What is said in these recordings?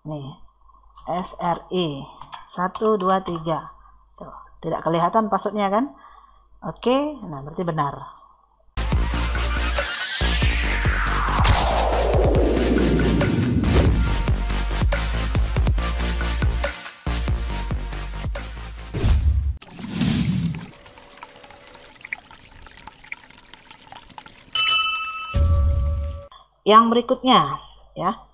Nih, SRI 1 2 3. Tuh, tidak kelihatan passwordnya kan? Oke, nah berarti benar. Yang berikutnya, ya.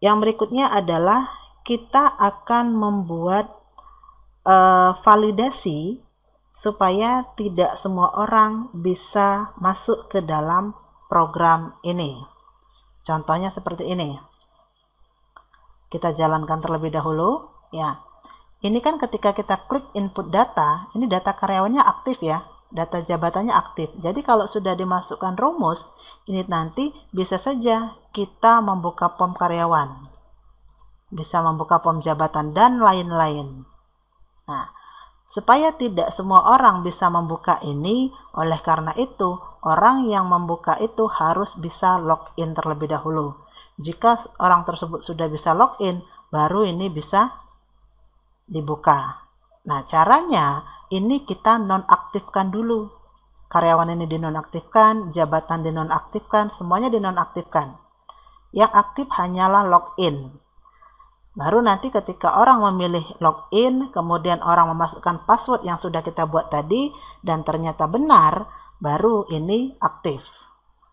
Yang berikutnya adalah kita akan membuat validasi supaya tidak semua orang bisa masuk ke dalam program ini. Contohnya seperti ini. Kita jalankan terlebih dahulu, ya. Ini kan ketika kita klik input data, ini data karyawannya aktif ya. Data jabatannya aktif. Jadi kalau sudah dimasukkan rumus, ini nanti bisa saja kita membuka form karyawan. Bisa membuka form jabatan dan lain-lain. Nah, supaya tidak semua orang bisa membuka ini, oleh karena itu, orang yang membuka itu harus bisa login terlebih dahulu. Jika orang tersebut sudah bisa login, baru ini bisa dibuka. Nah, caranya ini kita nonaktifkan dulu. Karyawan ini dinonaktifkan, jabatan dinonaktifkan, semuanya dinonaktifkan. Yang aktif hanyalah login. Baru nanti ketika orang memilih login, kemudian orang memasukkan password yang sudah kita buat tadi, dan ternyata benar, baru ini aktif.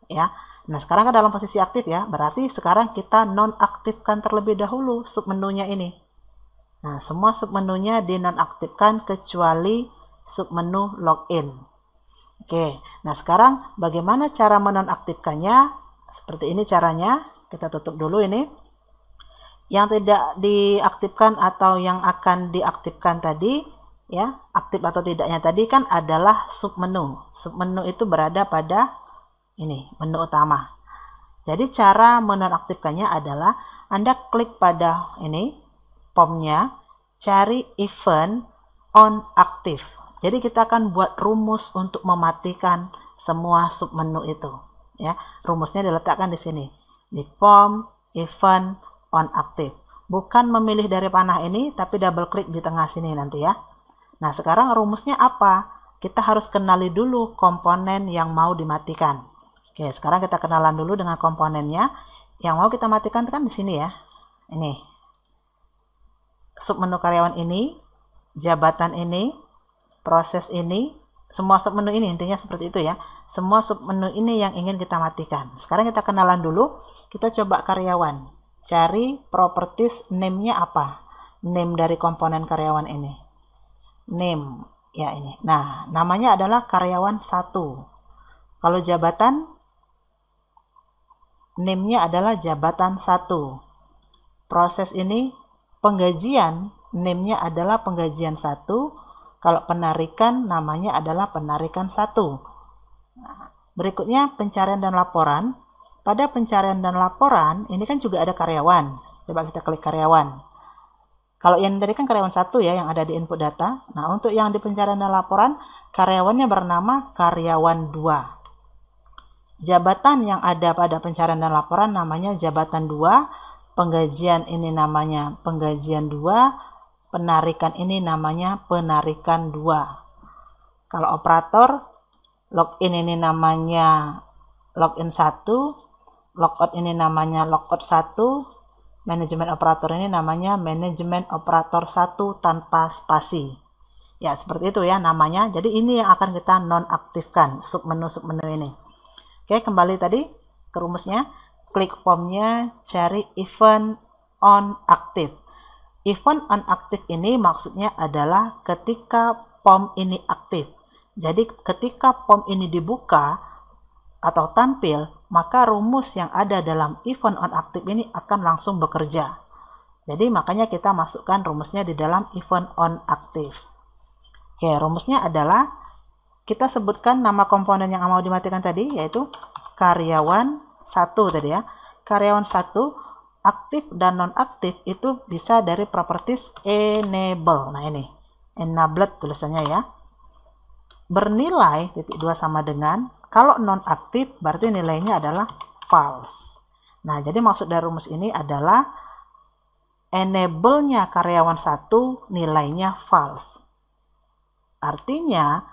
Ya. Nah, sekarang kan dalam posisi aktif ya, berarti sekarang kita nonaktifkan terlebih dahulu submenunya ini. Nah, semua submenunya dinonaktifkan kecuali submenu login. Oke, nah sekarang bagaimana cara menonaktifkannya? Seperti ini caranya, kita tutup dulu ini. Yang tidak diaktifkan atau yang akan diaktifkan tadi, ya, aktif atau tidaknya tadi kan adalah submenu. Submenu itu berada pada ini, menu utama. Jadi cara menonaktifkannya adalah Anda klik pada ini, formnya, cari event on active. Jadi kita akan buat rumus untuk mematikan semua submenu itu. Ya, rumusnya diletakkan di sini, di form event on active. Bukan memilih dari panah ini, tapi double klik di tengah sini nanti ya. Nah, sekarang rumusnya apa? Kita harus kenali dulu komponen yang mau dimatikan. Oke, sekarang kita kenalan dulu dengan komponennya. Yang mau kita matikan kan di sini ya. Ini. Submenu karyawan ini, jabatan ini, proses ini, semua submenu ini, intinya seperti itu ya. Semua submenu ini yang ingin kita matikan. Sekarang kita kenalan dulu. Kita coba karyawan. Cari properties name-nya apa? Name dari komponen karyawan ini. Name, ya ini. Nah, namanya adalah karyawan 1. Kalau jabatan, name-nya adalah jabatan 1. Proses ini, penggajian, name-nya adalah penggajian 1. Kalau penarikan, namanya adalah penarikan 1. Nah, berikutnya pencarian dan laporan. Pada pencarian dan laporan, ini kan juga ada karyawan. Coba kita klik karyawan. Kalau yang tadi kan karyawan 1 ya, yang ada di input data. Nah, untuk yang di pencarian dan laporan, karyawannya bernama karyawan 2. Jabatan yang ada pada pencarian dan laporan namanya jabatan 2. Penggajian ini namanya penggajian 2. Penarikan ini namanya penarikan 2. Kalau operator, login ini namanya login 1. Logout ini namanya logout 1, manajemen operator ini namanya manajemen operator 1 tanpa spasi. Ya, seperti itu ya namanya. Jadi ini yang akan kita nonaktifkan, submenu-submenu ini. Oke, kembali tadi ke rumusnya. Klik formnya, cari event on active. Event on active ini maksudnya adalah ketika form ini aktif. Jadi ketika form ini dibuka atau tampil, maka rumus yang ada dalam event on active ini akan langsung bekerja. Jadi makanya kita masukkan rumusnya di dalam event on active. Oke, rumusnya adalah kita sebutkan nama komponen yang mau dimatikan tadi, yaitu karyawan 1 tadi ya. Karyawan 1 aktif dan non-aktif itu bisa dari properties enable. Nah ini, enabled tulisannya ya. Bernilai titik 2 sama dengan, kalau non-aktif berarti nilainya adalah false. Nah, jadi maksud dari rumus ini adalah enable-nya karyawan 1 nilainya false. Artinya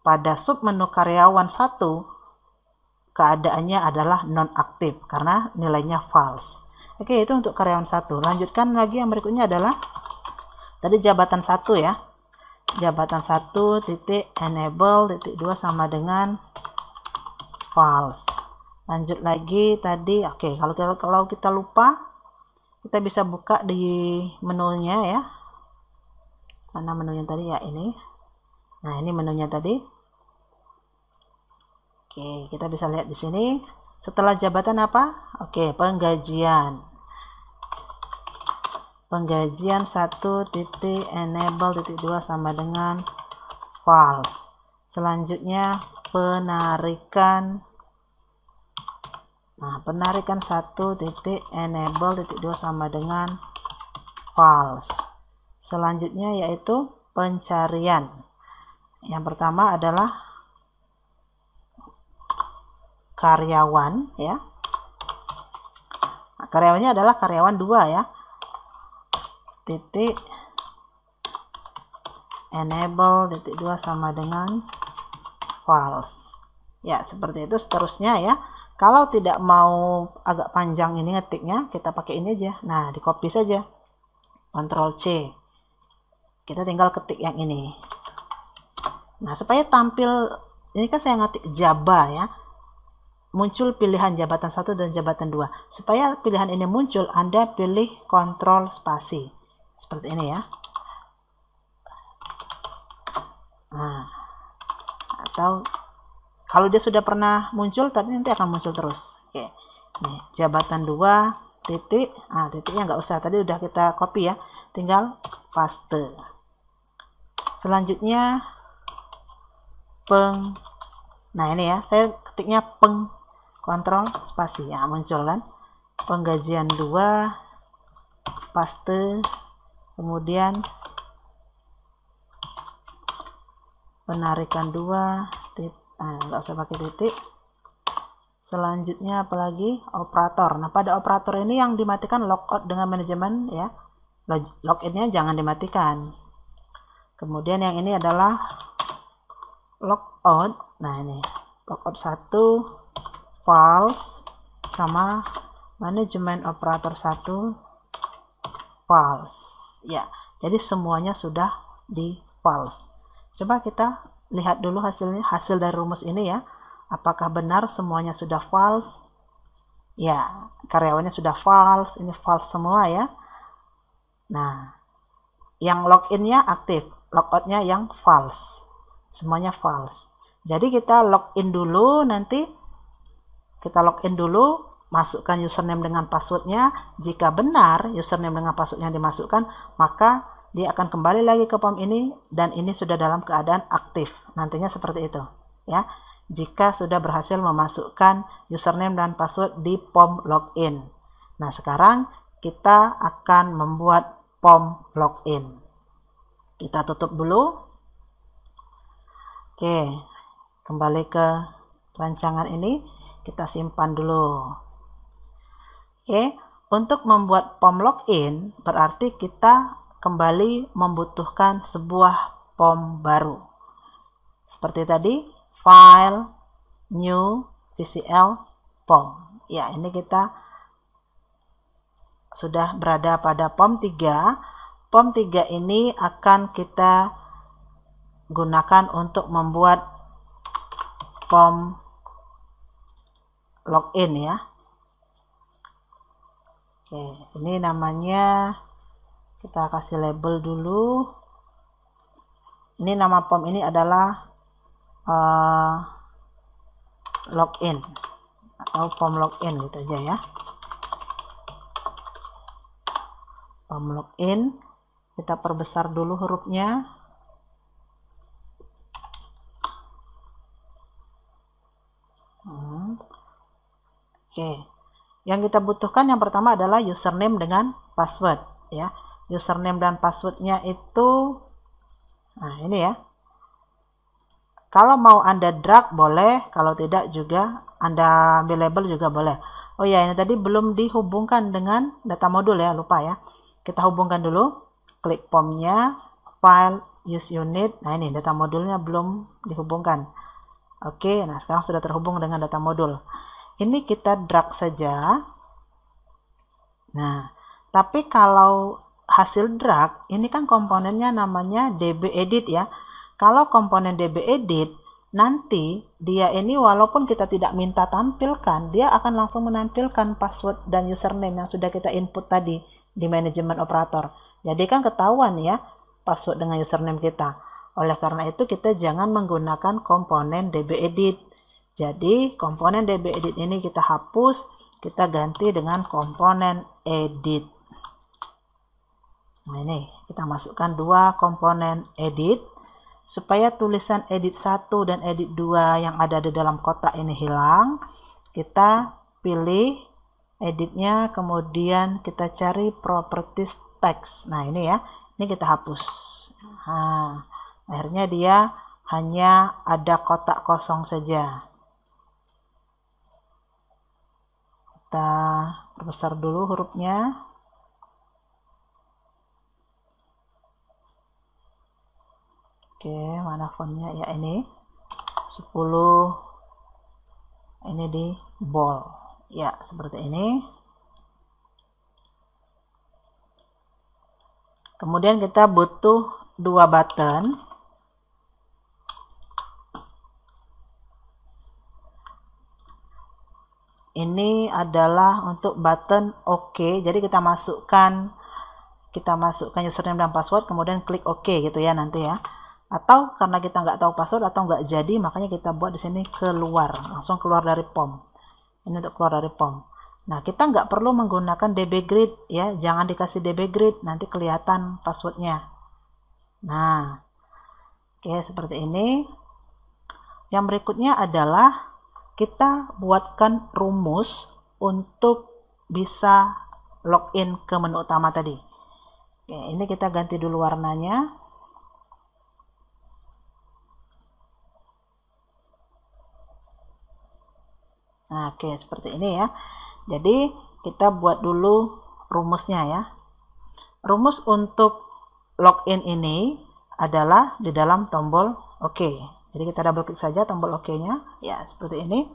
pada submenu karyawan 1 keadaannya adalah non-aktif karena nilainya false. Oke, itu untuk karyawan 1. Lanjutkan lagi, yang berikutnya adalah tadi jabatan 1 ya. Jabatan 1 titik enable titik 2 sama dengan false. Lanjut lagi tadi. Oke, kalau kita lupa, kita bisa buka di menunya ya. Mana menunya tadi ya, ini. Nah, ini menunya tadi. Oke, kita bisa lihat di sini. Setelah jabatan apa? Oke, penggajian. Penggajian 1 titik enable titik 2 sama dengan false. Selanjutnya penarikan. Nah, penarikan 1 titik enable titik 2 sama dengan false. Selanjutnya yaitu pencarian. Yang pertama adalah karyawan ya. Nah, karyawannya adalah karyawan 2 ya. Titik enable titik 2 sama dengan false. Ya, seperti itu seterusnya ya. Kalau tidak mau agak panjang ini ngetiknya, kita pakai ini aja. Nah, di copy saja. Ctrl C. Kita tinggal ketik yang ini. Nah, supaya tampil, ini kan saya ngetik Jaba ya. Muncul pilihan jabatan 1 dan jabatan 2. Supaya pilihan ini muncul, Anda pilih Ctrl spasi. Seperti ini ya. Nah, atau kalau dia sudah pernah muncul, tapi nanti akan muncul terus. Oke. Nih, jabatan 2 titik. Nah, titiknya nggak usah. Tadi udah kita copy ya. Tinggal paste. Selanjutnya nah, ini ya. Saya ketiknya Ctrl spasi. Ya, muncul kan. Penggajian 2 paste. Kemudian penarikan 2 titik. Nah, nggak usah pakai titik. Selanjutnya apalagi operator. Nah, pada operator ini yang dimatikan logout dengan manajemen ya. Login-nya jangan dimatikan. Kemudian yang ini adalah logout. Nah, ini logout 1 false sama manajemen operator 1 false. Ya, jadi semuanya sudah di false. Coba kita lihat dulu hasilnya, hasil dari rumus ini ya. Apakah benar semuanya sudah false? Ya, karyawannya sudah false, ini false semua ya. Nah, yang login-nya aktif, logout-nya yang false. Semuanya false. Jadi kita login dulu, nanti kita login dulu, masukkan username dengan passwordnya. Jika benar username dengan passwordnya dimasukkan, maka dia akan kembali lagi ke POM ini dan ini sudah dalam keadaan aktif. Nantinya seperti itu ya. Jika sudah berhasil memasukkan username dan password di POM login. Nah, sekarang kita akan membuat POM login. Kita tutup dulu. Oke, kembali ke rancangan ini, kita simpan dulu. Oke, untuk membuat POM login berarti kita kembali membutuhkan sebuah POM baru. Seperti tadi, file, new, VCL, POM. Ya, ini kita sudah berada pada POM 3. POM 3 ini akan kita gunakan untuk membuat POM login ya. Oke, ini namanya kita kasih label dulu. Ini nama POM ini adalah login atau POM login gitu aja ya. POM login, kita perbesar dulu hurufnya. Oke, yang kita butuhkan yang pertama adalah username dengan password ya. Username dan passwordnya itu, nah ini ya. Kalau mau Anda drag boleh, kalau tidak juga Anda ambil label juga boleh. Oh ya, ini tadi belum dihubungkan dengan data modul ya, lupa ya. Kita hubungkan dulu, klik POM-nya, file, use unit. Nah ini data modulnya belum dihubungkan. Oke, nah sekarang sudah terhubung dengan data modul. Ini kita drag saja. Nah, tapi kalau hasil drag, ini kan komponennya namanya dbEdit ya. Kalau komponen dbEdit, nanti dia ini walaupun kita tidak minta tampilkan, dia akan langsung menampilkan password dan username yang sudah kita input tadi di manajemen operator. Jadi kan ketahuan ya password dengan username kita. Oleh karena itu kita jangan menggunakan komponen dbEdit. Jadi komponen dbEdit ini kita hapus, kita ganti dengan komponen edit. Nah ini kita masukkan dua komponen edit supaya tulisan edit 1 dan edit 2 yang ada di dalam kotak ini hilang. Kita pilih editnya, kemudian kita cari properties text. Nah ini ya, ini kita hapus. Nah, akhirnya dia hanya ada kotak kosong saja. Kita perbesar dulu hurufnya. Oke, mana fontnya? Ya ini 10. Ini di bold. Ya, seperti ini. Kemudian kita butuh dua button. Ini adalah untuk button OK. Jadi kita masukkan username dan password, kemudian klik OK gitu ya nanti ya. Atau karena kita nggak tahu password atau nggak jadi, makanya kita buat di sini keluar, langsung keluar dari POM. Ini untuk keluar dari POM. Nah, kita nggak perlu menggunakan dbgrid ya, jangan dikasih dbgrid, nanti kelihatan passwordnya. Nah, oke seperti ini. Yang berikutnya adalah kita buatkan rumus untuk bisa login ke menu utama tadi. Oke, ini kita ganti dulu warnanya. Nah, oke seperti ini ya. Jadi kita buat dulu rumusnya ya. Rumus untuk login ini adalah di dalam tombol OK. Jadi kita double klik saja tombol OK-nya. Ya, seperti ini.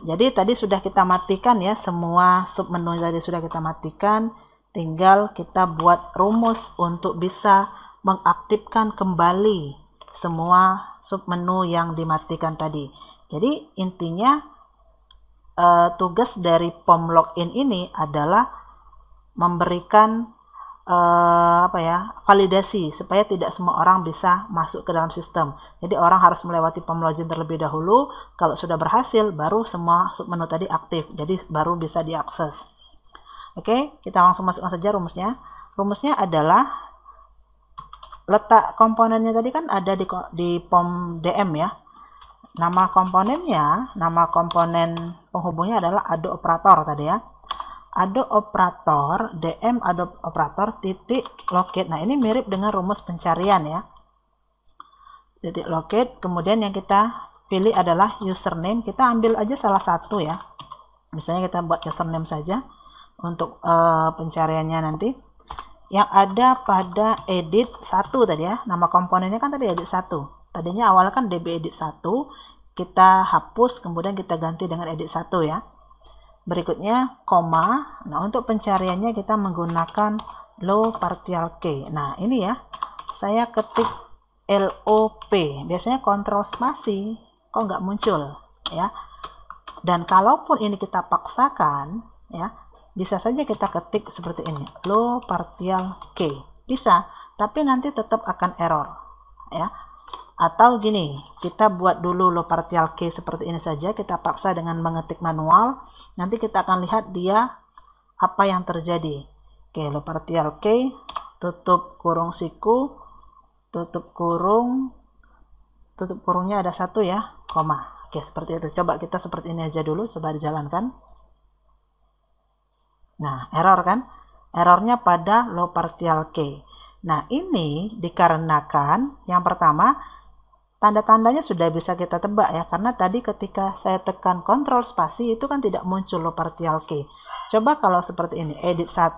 Jadi tadi sudah kita matikan ya, semua submenu tadi sudah kita matikan. Tinggal kita buat rumus untuk bisa mengaktifkan kembali semua submenu yang dimatikan tadi. Jadi intinya tugas dari POM login ini adalah memberikan validasi supaya tidak semua orang bisa masuk ke dalam sistem. Jadi orang harus melewati POM login terlebih dahulu. Kalau sudah berhasil, baru semua submenu tadi aktif. Jadi baru bisa diakses. Oke, kita langsung masukkan saja rumusnya. Rumusnya adalah letak komponennya tadi kan ada di POM DM ya. Nama komponennya, nama komponen penghubungnya adalah Adobe Operator tadi ya. Adobe Operator, DM Adobe Operator titik locate. Nah, ini mirip dengan rumus pencarian ya. Titik locate, kemudian yang kita pilih adalah username. Kita ambil aja salah satu ya. Misalnya kita buat username saja untuk pencariannya nanti. Yang ada pada edit 1 tadi ya. Nama komponennya kan tadi edit 1. Tadinya awalnya kan dbEdit 1, kita hapus, kemudian kita ganti dengan edit 1 ya. Berikutnya, koma. Nah, untuk pencariannya kita menggunakan low partial K. Nah, ini ya, saya ketik LOP. Biasanya kontrol spasi, kok nggak muncul ya. Dan kalaupun ini kita paksakan, ya, bisa saja kita ketik seperti ini, low partial K. Bisa, tapi nanti tetap akan error ya. Atau gini, kita buat dulu low partial K seperti ini saja, kita paksa dengan mengetik manual, nanti kita akan lihat dia apa yang terjadi. Oke, low partial K, tutup kurung siku, tutup kurungnya ada 1 ya, koma. Oke, seperti itu. Coba kita seperti ini aja dulu, coba dijalankan. Nah, error kan? Errornya pada low partial K. Nah, ini dikarenakan yang pertama, tanda-tandanya sudah bisa kita tebak ya, karena tadi ketika saya tekan Ctrl spasi itu kan tidak muncul low partial key. Coba kalau seperti ini, edit 1.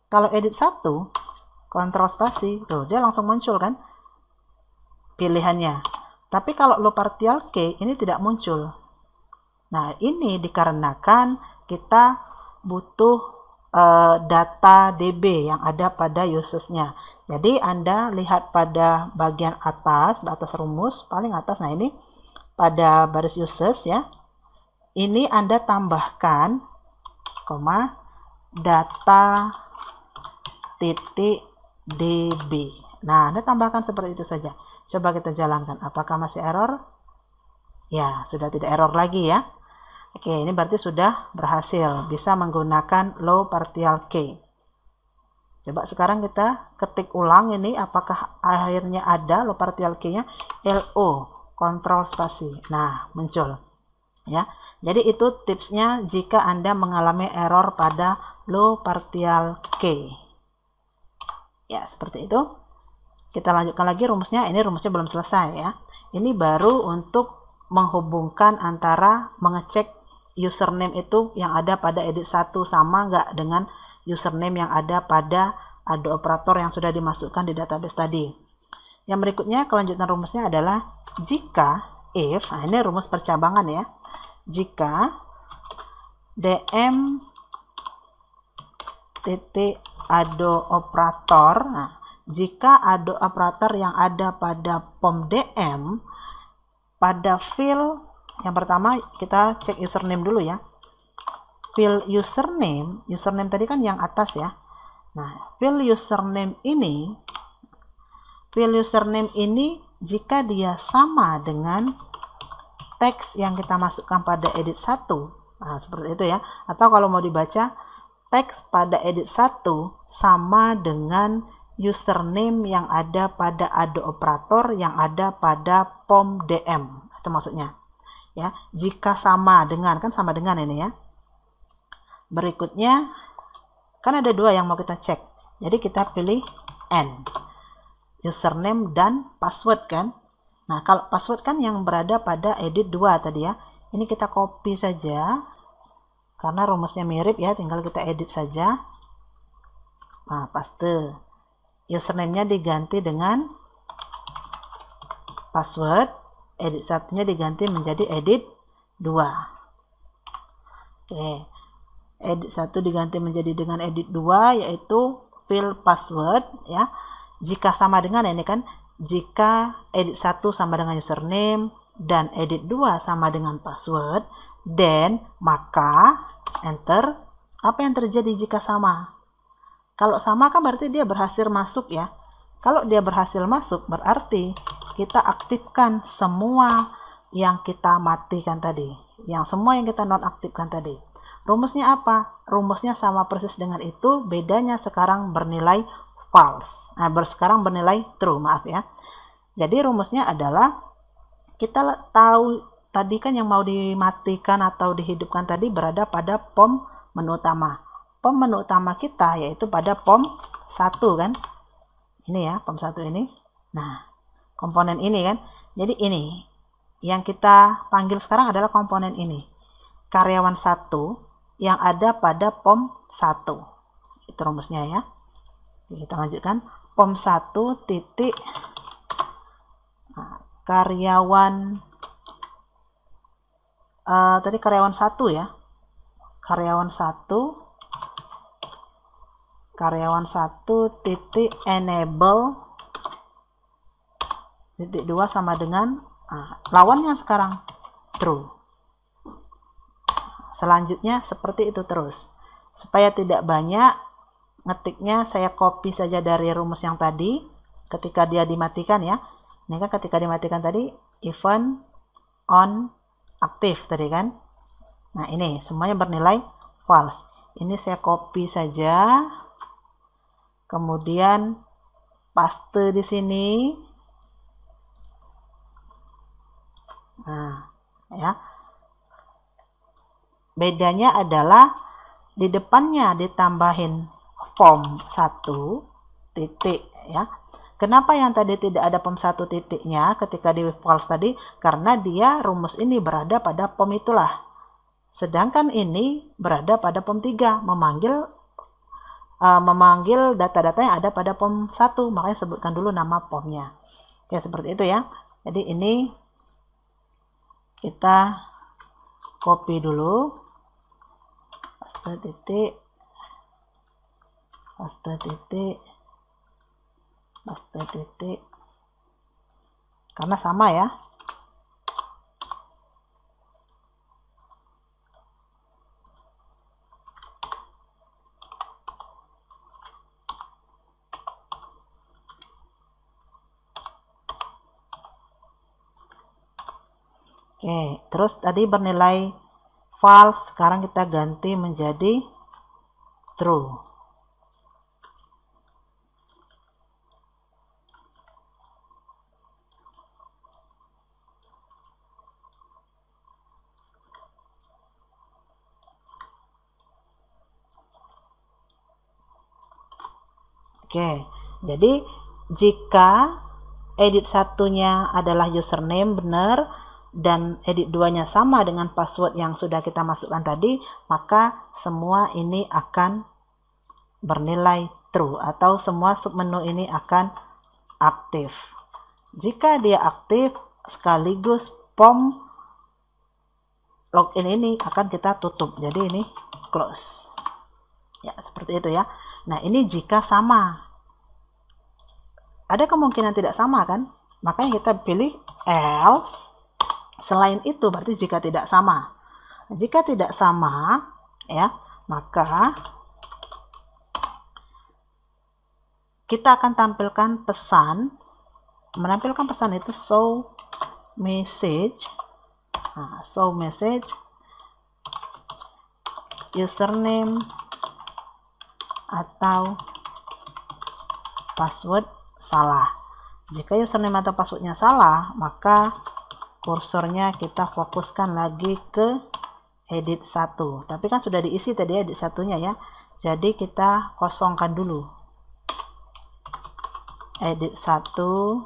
Kalau edit 1, Ctrl spasi, tuh dia langsung muncul kan pilihannya. Tapi kalau low partial key ini tidak muncul. Nah, ini dikarenakan kita butuh data DB yang ada pada users-nya. Jadi Anda lihat pada bagian atas rumus, paling atas, nah ini pada baris users ya. Ini Anda tambahkan, data titik DB. Nah, Anda tambahkan seperti itu saja. Coba kita jalankan. Apakah masih error? Ya, sudah tidak error lagi ya. Oke, ini berarti sudah berhasil bisa menggunakan low partial key. Coba sekarang kita ketik ulang ini, apakah akhirnya ada low partial key-nya. LO, Ctrl spasi. Nah, muncul. Ya. Jadi itu tipsnya jika Anda mengalami error pada low partial key. Ya, seperti itu. Kita lanjutkan lagi rumusnya. Ini rumusnya belum selesai ya. Ini baru untuk menghubungkan antara mengecek username itu yang ada pada edit 1 sama nggak dengan username yang ada pada ADO operator yang sudah dimasukkan di database tadi. Yang berikutnya, kelanjutan rumusnya adalah jika if, nah ini rumus percabangan ya, jika dm titik ADO operator, nah, jika ADO operator yang ada pada POM DM pada field yang pertama, kita cek username dulu ya. Field username tadi kan yang atas ya. Nah, field username ini jika dia sama dengan teks yang kita masukkan pada edit 1. Nah, seperti itu ya. Atau kalau mau dibaca, teks pada edit 1 sama dengan username yang ada pada ADO operator yang ada pada POM DM. Itu maksudnya. Ya, jika sama dengan, kan sama dengan ini ya. Berikutnya kan ada dua yang mau kita cek, jadi kita pilih N, username dan password kan. Nah, kalau password kan yang berada pada edit 2 tadi ya, ini kita copy saja karena rumusnya mirip ya, tinggal kita edit saja. Nah, paste, username-nya diganti dengan password, edit 1-nya diganti menjadi edit 2. Oke. Edit 1 diganti menjadi dengan edit 2, yaitu fill password ya. Jika sama dengan ini kan, jika edit 1 sama dengan username dan edit 2 sama dengan password, then maka enter. Apa yang terjadi jika sama? Kalau sama kan berarti dia berhasil masuk ya. Kalau dia berhasil masuk, berarti kita aktifkan semua yang kita matikan tadi. Semua yang kita nonaktifkan tadi. Rumusnya apa? Rumusnya sama persis dengan itu, bedanya sekarang bernilai false. Nah, sekarang bernilai true, maaf ya. Jadi rumusnya adalah, kita tahu tadi kan yang mau dimatikan atau dihidupkan tadi berada pada POM menu utama. POM menu utama kita yaitu pada POM 1 kan. Ini ya, POM 1 ini. Nah, komponen ini kan. Jadi ini yang kita panggil sekarang adalah komponen ini. Karyawan 1 yang ada pada POM 1. Itu rumusnya ya. Kita lanjutkan. POM 1 titik karyawan tadi karyawan 1 ya. Karyawan 1 titik enable titik 2 sama dengan lawannya sekarang true. Selanjutnya seperti itu terus. Supaya tidak banyak ngetiknya, saya copy saja dari rumus yang tadi ketika dia dimatikan ya. Ini kan ketika dimatikan tadi event on aktif tadi kan. Nah, ini semuanya bernilai false. Ini saya copy saja. Kemudian paste di sini. Nah, ya. Bedanya adalah di depannya ditambahin form 1 titik ya. Kenapa yang tadi tidak ada POM 1 titiknya ketika di false tadi? Karena dia rumus ini berada pada POM itulah. Sedangkan ini berada pada POM 3, memanggil data-data yang ada pada POM 1, makanya sebutkan dulu nama POM-nya. Oke, seperti itu ya. Jadi ini kita copy dulu, paste titik, paste titik, paste titik, karena sama ya. Oke, terus tadi bernilai false, sekarang kita ganti menjadi true. Oke, jadi jika edit satunya adalah username benar dan edit 2-nya sama dengan password yang sudah kita masukkan tadi, maka semua ini akan bernilai true atau semua submenu ini akan aktif. Jika dia aktif, sekaligus POM login ini akan kita tutup. Jadi ini close. Ya, seperti itu ya. Nah, ini jika sama. Ada kemungkinan tidak sama kan? Makanya kita pilih else. Selain itu berarti jika tidak sama. Jika tidak sama, ya, maka kita akan tampilkan pesan. Menampilkan pesan itu show message. Nah, show message username atau password salah. Jika username atau passwordnya salah, maka kursornya kita fokuskan lagi ke edit 1. Tapi kan sudah diisi tadi edit satunya ya. Jadi kita kosongkan dulu. Edit 1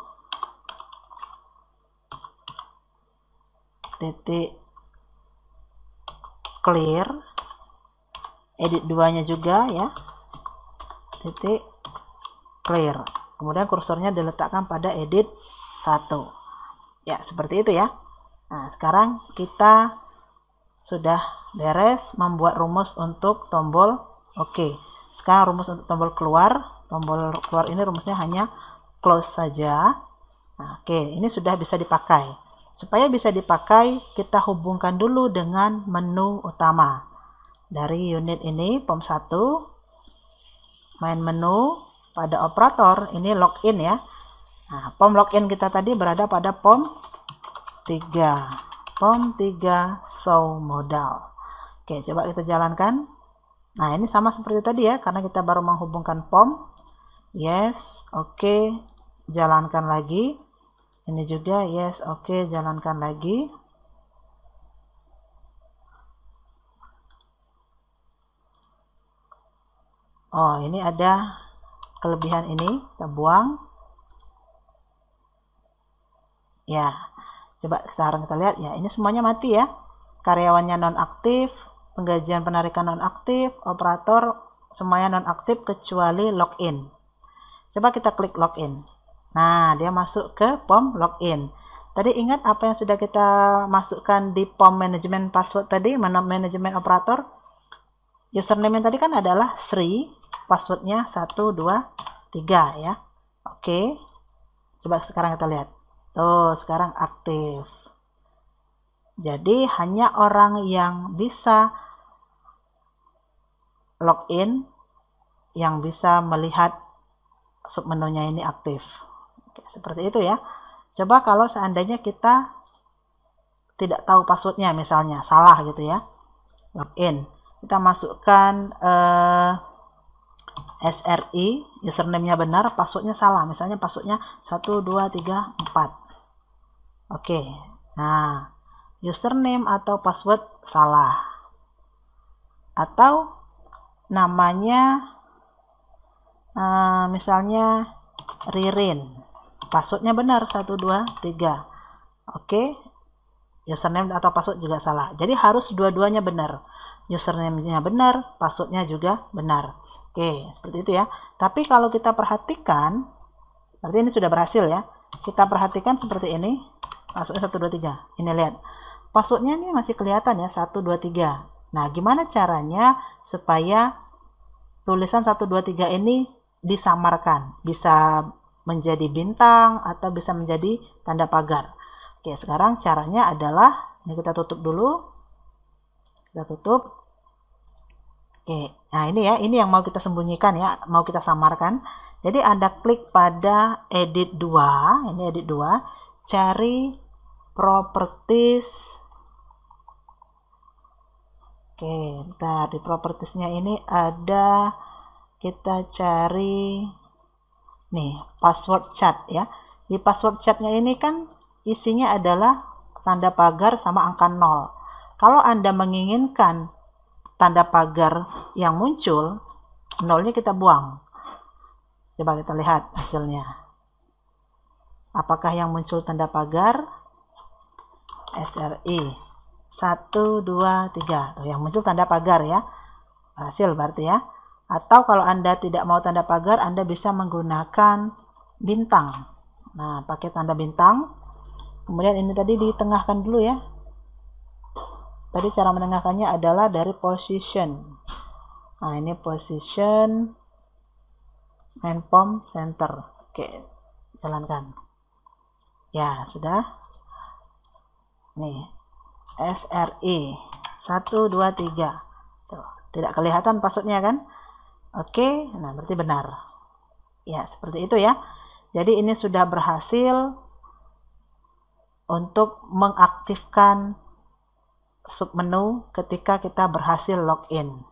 titik clear. Edit 2-nya juga ya. Titik clear. Kemudian kursornya diletakkan pada edit 1. Ya, seperti itu ya. Nah, sekarang kita sudah beres membuat rumus untuk tombol OK. Sekarang rumus untuk tombol keluar. Tombol keluar ini rumusnya hanya close saja. Nah, oke, ini sudah bisa dipakai. Supaya bisa dipakai, kita hubungkan dulu dengan menu utama. Dari unit ini, POM 1, main menu, pada operator, ini login ya. Nah, POM login kita tadi berada pada POM 3. POM 3 show modal. Oke, coba kita jalankan. Nah, ini sama seperti tadi ya, karena kita baru menghubungkan POM. Yes, oke, jalankan lagi. Ini juga yes, oke, jalankan lagi. Oh, ini ada kelebihan ini, kita buang. Ya, coba sekarang kita lihat ya, ini semuanya mati ya. Karyawannya nonaktif, penggajian penarikan nonaktif, operator semuanya nonaktif kecuali login. Coba kita klik login. Nah, dia masuk ke POM login. Tadi ingat apa yang sudah kita masukkan di POM manajemen password tadi, manajemen operator? Username yang tadi kan adalah Sri, passwordnya 123 ya. Oke, coba sekarang kita lihat. Tuh, sekarang aktif. Jadi hanya orang yang bisa login yang bisa melihat submenunya ini aktif. Oke, seperti itu ya. Coba kalau seandainya kita tidak tahu passwordnya, misalnya salah gitu ya, login, kita masukkan SRI, username-nya benar, passwordnya salah, misalnya passwordnya 1234. Oke, nah username atau password salah, atau namanya misalnya Ririn. Passwordnya benar 123. Oke. Username atau password juga salah. Jadi harus dua-duanya benar. Username-nya benar, passwordnya juga benar. Oke, seperti itu ya. Tapi kalau kita perhatikan, berarti ini sudah berhasil ya. Kita perhatikan seperti ini. Passwordnya 123. Ini lihat. Passwordnya ini masih kelihatan ya, 123. Nah, gimana caranya supaya tulisan 123 ini disamarkan? Bisa menjadi bintang atau bisa menjadi tanda pagar. Oke, sekarang caranya adalah, ini kita tutup dulu. Kita tutup. Oke, nah ini ya, ini yang mau kita sembunyikan ya, mau kita samarkan. Jadi Anda klik pada edit 2, ini edit 2, cari properties. Oke, bentar, di propertiesnya ini ada, kita cari nih password chat ya. Di password chatnya ini kan isinya adalah tanda pagar sama angka 0. Kalau Anda menginginkan tanda pagar yang muncul, 0-nya kita buang. Coba kita lihat hasilnya. Apakah yang muncul tanda pagar? SRI 1, 2, 3. Tuh, yang muncul tanda pagar ya. Berhasil berarti ya. Atau kalau Anda tidak mau tanda pagar, Anda bisa menggunakan bintang. Nah, pakai tanda bintang. Kemudian ini tadi ditengahkan dulu ya. Tadi cara menengahkannya adalah dari position. Nah, ini position main pom center. Oke, jalankan. Ya, sudah. Nih, SRI 1, 2, 3. Tuh, tidak kelihatan passwordnya kan? Oke, nah berarti benar. Ya, seperti itu ya. Jadi ini sudah berhasil untuk mengaktifkan submenu ketika kita berhasil login.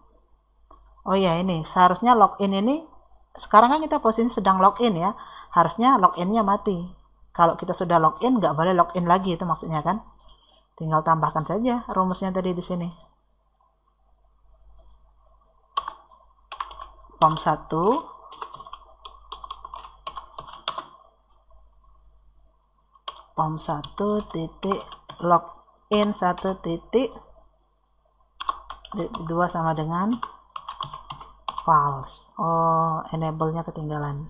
Oh ya, ini seharusnya login ini, sekarang kan kita posisi sedang login ya, harusnya loginnya mati. Kalau kita sudah login, nggak boleh login lagi, itu maksudnya kan. Tinggal tambahkan saja rumusnya tadi di sini. POM 1 POM 1 titik login 1 titik 2 sama dengan false. Oh, enable-nya ketinggalan.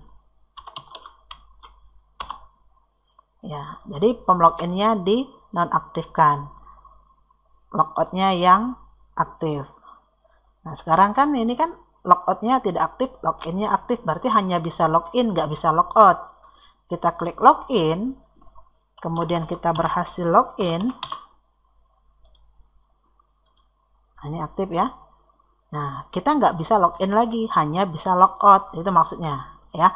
Ya, jadi POM login-nya di nonaktifkan. Logout-nya yang aktif. Nah, sekarang kan ini kan logout-nya tidak aktif, login-nya aktif, berarti hanya bisa login, nggak bisa logout. Kita klik login, kemudian kita berhasil login. Nah, ini aktif ya. Nah, kita nggak bisa login lagi, hanya bisa logout, itu maksudnya ya.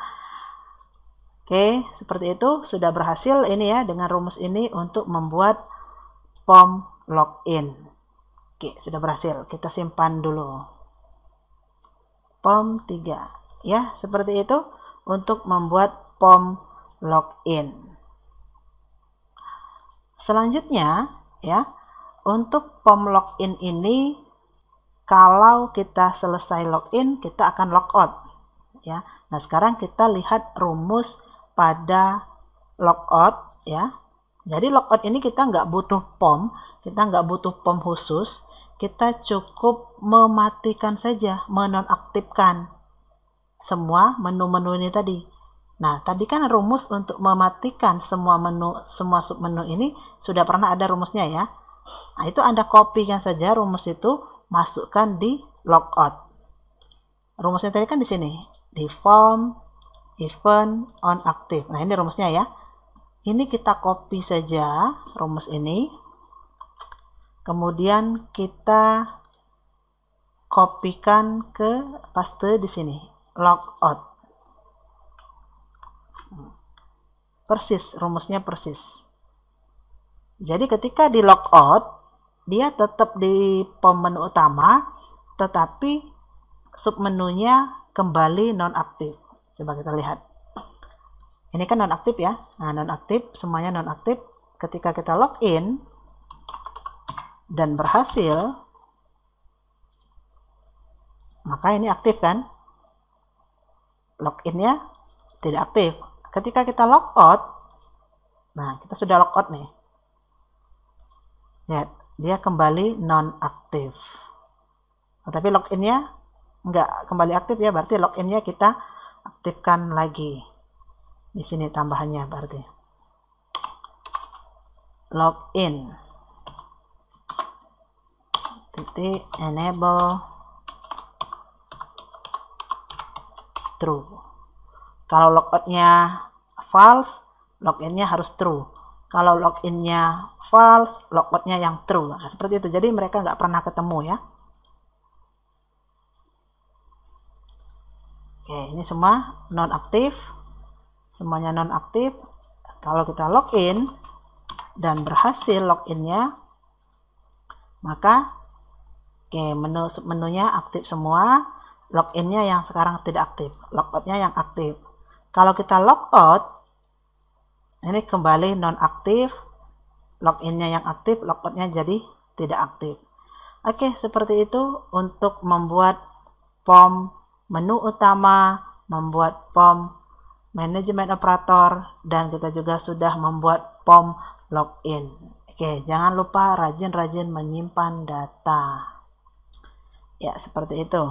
Oke, seperti itu sudah berhasil ini ya, dengan rumus ini untuk membuat POM login. Oke, sudah berhasil. Kita simpan dulu. POM 3 ya, seperti itu untuk membuat POM login. Selanjutnya ya, untuk POM login ini, kalau kita selesai login, kita akan logout ya. Nah, sekarang kita lihat rumus pada logout ya. Jadi logout ini kita nggak butuh POM, kita nggak butuh POM khusus, kita cukup mematikan saja, menonaktifkan semua menu-menu ini tadi. Nah, tadi kan rumus untuk mematikan semua menu, semua submenu ini sudah pernah ada rumusnya ya. Nah, itu Anda kopikan saja rumus itu, masukkan di logout. Rumusnya tadi kan di sini, di form, event, on active. Nah, ini rumusnya ya. Ini kita copy saja rumus ini. Kemudian kita kopikan ke paste di sini, logout. Persis, rumusnya persis. Jadi ketika di logout, dia tetap di POM menu utama, tetapi submenunya kembali nonaktif. Coba kita lihat. Ini kan nonaktif ya. Nah, nonaktif, semuanya nonaktif. Ketika kita login dan berhasil, maka ini aktif kan? Loginnya tidak aktif. ketika kita logout, nah kita sudah logout nih. Lihat, dia kembali nonaktif. Nah, tapi loginnya nggak kembali aktif ya, berarti loginnya kita aktifkan lagi. Di sini tambahannya berarti login titik enable true. Kalau logoutnya false, loginnya harus true. Kalau loginnya false, logoutnya yang true. Nah, seperti itu. Jadi mereka nggak pernah ketemu ya. Oke, ini semua nonaktif. Semuanya nonaktif. Kalau kita login dan berhasil loginnya, maka menunya aktif semua. Loginnya yang sekarang tidak aktif, logoutnya yang aktif. Kalau kita logout, ini kembali nonaktif, loginnya yang aktif, logoutnya jadi tidak aktif. Oke, seperti itu untuk membuat form menu utama, membuat form manajemen operator, dan kita juga sudah membuat form login. Oke, jangan lupa rajin-rajin menyimpan data. Ya, seperti itu.